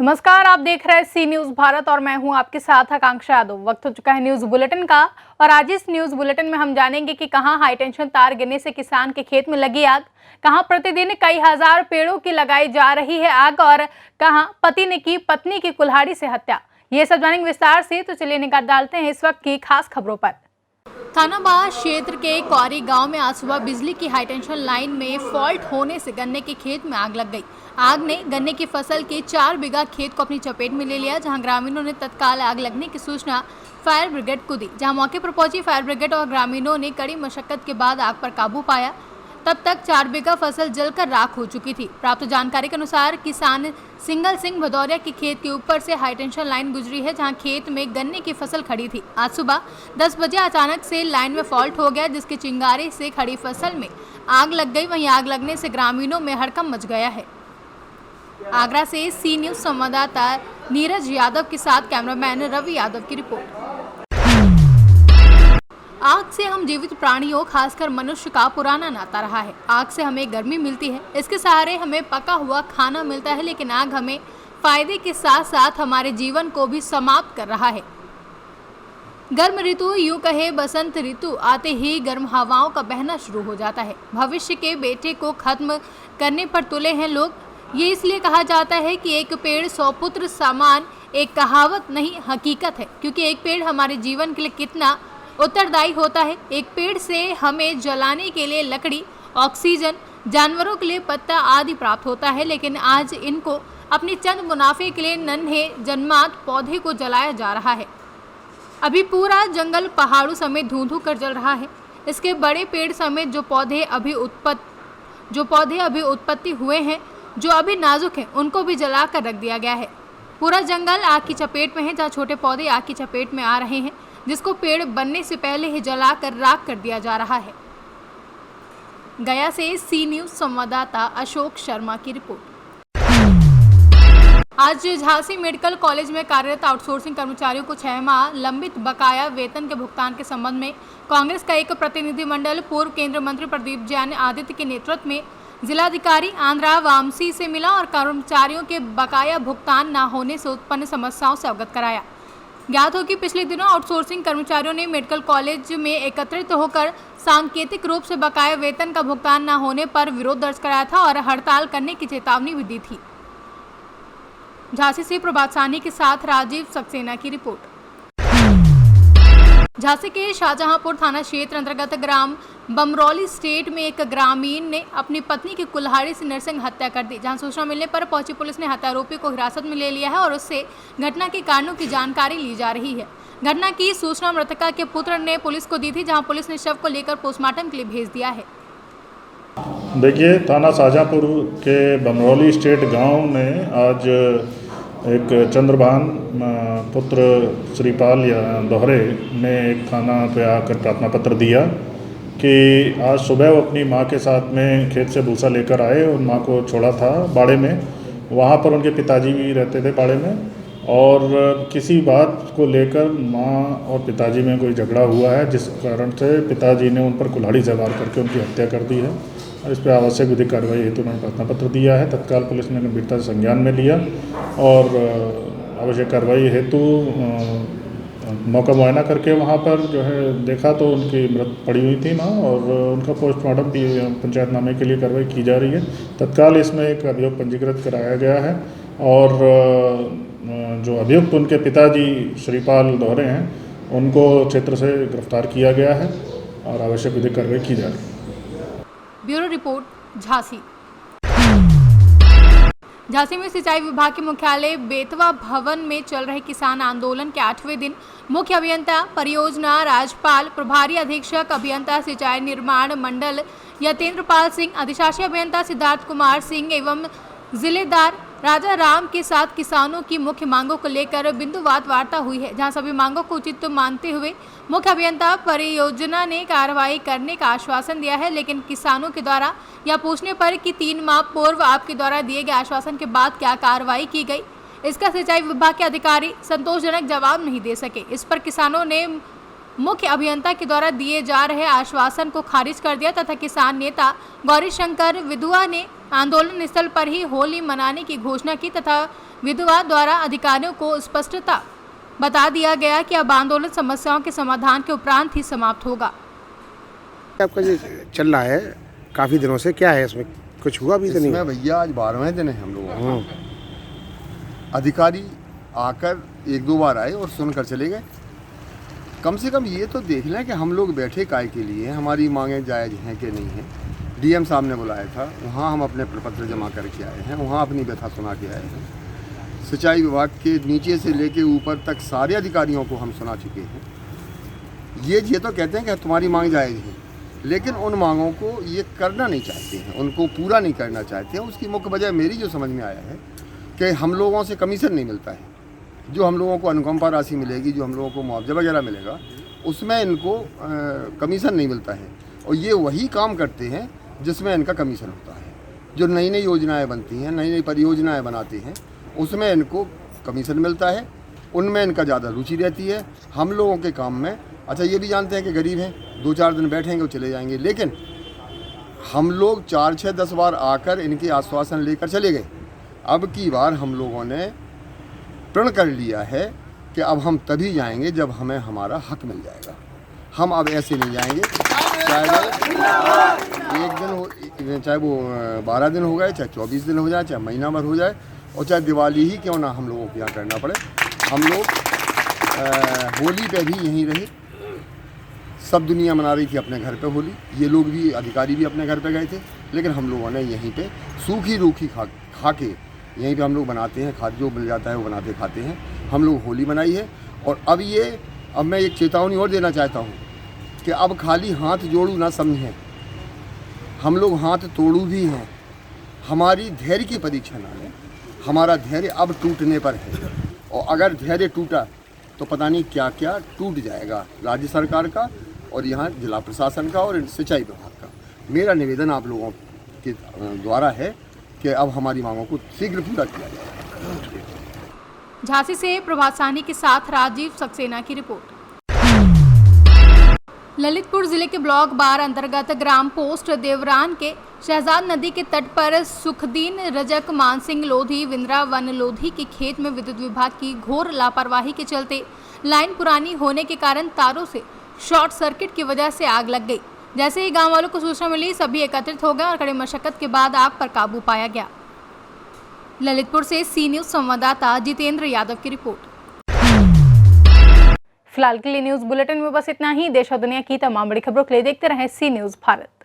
नमस्कार, आप देख रहे हैं सी न्यूज भारत और मैं हूं आपके साथ आकांक्षा यादव। वक्त हो चुका है न्यूज बुलेटिन का और आज इस न्यूज बुलेटिन में हम जानेंगे कि कहां हाई टेंशन तार गिरने से किसान के खेत में लगी आग, कहां प्रतिदिन कई हजार पेड़ों की लगाई जा रही है आग और कहां पति ने की पत्नी की कुल्हाड़ी से हत्या। ये सब जानेंगे विस्तार से, तो चलिए निगाह डालते हैं इस वक्त की खास खबरों पर। थानाबाद क्षेत्र के कौरी गांव में आज सुबह बिजली की हाईटेंशन लाइन में फॉल्ट होने से गन्ने के खेत में आग लग गई। आग ने गन्ने की फसल के 4 बीघा खेत को अपनी चपेट में ले लिया, जहां ग्रामीणों ने तत्काल आग लगने की सूचना फायर ब्रिगेड को दी। जहां मौके पर पहुंची फायर ब्रिगेड और ग्रामीणों ने कड़ी मशक्कत के बाद आग पर काबू पाया। तब तक 4 बीघा फसल जलकर राख हो चुकी थी। प्राप्त जानकारी के अनुसार किसान सिंगल सिंह भदौरिया के खेत के ऊपर से हाईटेंशन लाइन गुजरी है, जहां खेत में गन्ने की फसल खड़ी थी। आज सुबह 10 बजे अचानक से लाइन में फॉल्ट हो गया, जिसके चिंगारे से खड़ी फसल में आग लग गई। वहीं आग लगने से ग्रामीणों में हड़कंप मच गया है। आगरा से सी न्यूज संवाददाता नीरज यादव के साथ कैमरामैन रवि यादव की रिपोर्ट। आग से हम जीवित प्राणियों खासकर मनुष्य का पुराना नाता रहा है। आग से हमें गर्मी मिलती है, इसके सहारे हमें पका हुआ खाना मिलता है, लेकिन आग हमें फायदे के साथ साथ हमारे जीवन को भी समाप्त कर रहा है। गर्म ऋतु, यूं कहे बसंत ऋतु आते ही गर्म हवाओं का बहना शुरू हो जाता है। भविष्य के बेटे को खत्म करने पर तुले हैं लोग। ये इसलिए कहा जाता है कि एक पेड़ 100 पुत्र समान, एक कहावत नहीं हकीकत है, क्योंकि एक पेड़ हमारे जीवन के लिए कितना उत्तरदायी होता है। एक पेड़ से हमें जलाने के लिए लकड़ी, ऑक्सीजन, जानवरों के लिए पत्ता आदि प्राप्त होता है, लेकिन आज इनको अपनी चंद मुनाफे के लिए नन्हे जन्मात पौधे को जलाया जा रहा है। अभी पूरा जंगल पहाड़ों समेत धूं-धूं कर जल रहा है। इसके बड़े पेड़ समेत जो पौधे अभी उत्पत्ति हुए हैं, जो अभी नाजुक हैं, उनको भी जला कर रख दिया गया है। पूरा जंगल आग की चपेट में है, जहाँ छोटे पौधे आग की चपेट में आ रहे हैं, जिसको पेड़ बनने से पहले ही जलाकर राख कर दिया जा रहा है। गया से सी न्यूज संवाददाता अशोक शर्मा की रिपोर्ट। आज झांसी मेडिकल कॉलेज में कार्यरत आउटसोर्सिंग कर्मचारियों को 6 माह लंबित बकाया वेतन के भुगतान के संबंध में कांग्रेस का एक प्रतिनिधिमंडल पूर्व केंद्रीय मंत्री प्रदीप जैन आदित्य के नेतृत्व में जिलाधिकारी आंध्रा वामसी से मिला और कर्मचारियों के बकाया भुगतान न होने से उत्पन्न समस्याओं से अवगत कराया। ज्ञात हो कि पिछले दिनों आउटसोर्सिंग कर्मचारियों ने मेडिकल कॉलेज में एकत्रित होकर सांकेतिक रूप से बकाया वेतन का भुगतान न होने पर विरोध दर्ज कराया था और हड़ताल करने की चेतावनी भी दी थी। झांसी से प्रभात साहनी के साथ राजीव सक्सेना की रिपोर्ट। झांसी के शाहजहांपुर थाना क्षेत्र अंतर्गत ग्राम बमरौली स्टेट में एक ग्रामीण ने अपनी पत्नी की कुल्हाड़ी से नरसिंह हत्या कर दी। जहां सूचना मिलने पर पहुंची पुलिस ने हत्यारोपी को हिरासत में ले लिया है और उससे घटना के कारणों की जानकारी ली जा रही है। घटना की सूचना मृतका के पुत्र ने पुलिस को दी थी, जहां पुलिस ने शव को लेकर पोस्टमार्टम के लिए भेज दिया है। देखिए, थाना शाहजहांपुर के बमरौली स्टेट गाँव में आज एक चंद्रभान पुत्र श्रीपाल या दोहरे ने एक थाना पे आकर प्रार्थना पत्र दिया कि आज सुबह वो अपनी माँ के साथ में खेत से भूसा लेकर आए और माँ को छोड़ा था बाड़े में। वहाँ पर उनके पिताजी भी रहते थे बाड़े में, और किसी बात को लेकर माँ और पिताजी में कोई झगड़ा हुआ है, जिस कारण से पिताजी ने उन पर कुल्हाड़ी से वार करके उनकी हत्या कर दी है। और इस पर आवश्यक विधिक कार्रवाई हेतु उन्होंने प्रार्थना पत्र दिया है। तत्काल पुलिस ने गंभीरता से संज्ञान में लिया और आवश्यक कार्रवाई हेतु मौका मुआयना करके वहाँ पर जो है देखा तो उनकी मृत पड़ी हुई थी माँ, और उनका पोस्टमार्टम भी पंचायतनामे के लिए कार्रवाई की जा रही है। तत्काल इसमें एक अभियोग पंजीकृत कराया गया है और जो अभियुक्त उनके पिताजी श्रीपाल दोहरे हैं, उनको क्षेत्र से गिरफ्तार किया गया है और आवश्यक विधिक कार्रवाई की जा रही है। Bureau report, Jhansi. झांसी में सिंचाई विभाग के मुख्यालय बेतवा भवन में चल रहे किसान आंदोलन के 8वें दिन मुख्य अभियंता परियोजना राजपाल, प्रभारी अधीक्षक अभियंता सिंचाई निर्माण मंडल यतेंद्रपाल सिंह, अधिशासी अभियंता सिद्धार्थ कुमार सिंह एवं जिलेदार राजा राम के साथ किसानों की मुख्य मांगों को लेकर बिंदुवार वार्ता हुई है, जहां सभी मांगों को उचित मानते हुए मुख्य अभियंता परियोजना ने कार्रवाई करने का आश्वासन दिया है। लेकिन किसानों के द्वारा यह पूछने पर कि 3 माह पूर्व आपके द्वारा दिए गए आश्वासन के बाद क्या कार्रवाई की गई, इसका सिंचाई विभाग के अधिकारी संतोषजनक जवाब नहीं दे सके। इस पर किसानों ने मुख्य अभियंता के द्वारा दिए जा रहे आश्वासन को खारिज कर दिया तथा किसान नेता गौरी शंकर विधुआ ने आंदोलन स्थल पर ही होली मनाने की घोषणा की तथा विधवा द्वारा अधिकारियों को स्पष्टता बता दिया गया कि अब आंदोलन समस्याओं के समाधान के उपरांत ही समाप्त होगा। आपका जो चल रहा है काफ़ी दिनों से, क्या है इसमें? कुछ हुआ भी तो नहीं? इसमें भैया आज 12वें दिन है हम लोगों का। अधिकारी आकर एक दो बार आए और सुनकर चले गए। कम से कम ये तो देख लें कि हम लोग बैठे काय के लिए, हमारी मांगें जायज़ हैं कि नहीं हैं। डीएम साहब ने बुलाया था, वहाँ हम अपने प्रपत्र जमा करके आए हैं, वहाँ अपनी व्यथा सुना के आए हैं। सिंचाई विभाग के नीचे से लेके ऊपर तक सारे अधिकारियों को हम सुना चुके हैं। ये तो कहते हैं कि तुम्हारी मांग जायज़ है, लेकिन उन मांगों को ये करना नहीं चाहते हैं, उनको पूरा नहीं करना चाहते हैं। उसकी मुख्य वजह मेरी जो समझ में आया है कि हम लोगों से कमीशन नहीं मिलता है। जो हम लोगों को अनुकंपा राशि मिलेगी, जो हम लोगों को मुआवजा वगैरह मिलेगा, उसमें इनको कमीशन नहीं मिलता है। और ये वही काम करते हैं जिसमें इनका कमीशन होता है। जो नई नई योजनाएँ बनती हैं, नई नई परियोजनाएँ बनाते हैं, उसमें इनको कमीशन मिलता है, उनमें इनका ज़्यादा रुचि रहती है। हम लोगों के काम में, अच्छा ये भी जानते हैं कि गरीब हैं, 2-4 दिन बैठेंगे और चले जाएंगे, लेकिन हम लोग 4, 6, 10 बार आकर इनके आश्वासन लेकर चले गए। अब की बार हम लोगों ने प्रण कर लिया है कि अब हम तभी जाएंगे जब हमें हमारा हक मिल जाएगा। हम अब ऐसे नहीं जाएंगे, चाहे वो 1 दिन हो, चाहे वो 12 दिन हो गए, चाहे 24 दिन हो जाए, चाहे महीना भर हो जाए, और चाहे दिवाली ही क्यों ना हम लोगों को यहाँ करना पड़े। हम लोग होली पे भी यहीं रहे। सब दुनिया मना रही थी अपने घर पे होली, ये लोग भी, अधिकारी भी अपने घर पे गए थे, लेकिन हम लोगों ने यहीं पे सूखी रूखी खा के यहीं पे हम लोग बनाते हैं, खाद जो मिल जाता है वो बनाते खाते हैं। हम लोग होली मनाई है। और अब मैं एक चेतावनी और देना चाहता हूँ कि अब खाली हाथ जोड़ू ना समझें, हम लोग हाथ तोड़ू भी हैं। हमारी धैर्य की परीक्षा ना लें। हमारा धैर्य अब टूटने पर है, और अगर धैर्य टूटा तो पता नहीं क्या क्या टूट जाएगा, राज्य सरकार का और यहाँ जिला प्रशासन का और सिंचाई विभाग का। मेरा निवेदन आप लोगों के द्वारा है कि अब हमारी मांगों को शीघ्र पूरा किया जाए। झांसी से प्रभात साहनी के साथ राजीव सक्सेना की रिपोर्ट। ललितपुर जिले के ब्लॉक 12 अंतर्गत ग्राम पोस्ट देवरान के शहजाद नदी के तट पर सुखदीन रजक मानसिंह लोधी विंद्रावन लोधी के खेत में विद्युत विभाग की घोर लापरवाही के चलते लाइन पुरानी होने के कारण तारों से शॉर्ट सर्किट की वजह से आग लग गई। जैसे ही गांव वालों को सूचना मिली, सभी एकत्रित हो गए और कड़ी मशक्कत के बाद आग पर काबू पाया गया। ललितपुर से सी न्यूज संवाददाता जितेंद्र यादव की रिपोर्ट। फिलहाल के लिए न्यूज बुलेटिन में बस इतना ही। देश और दुनिया की तमाम बड़ी खबरों के लिए देखते रहें सी न्यूज भारत।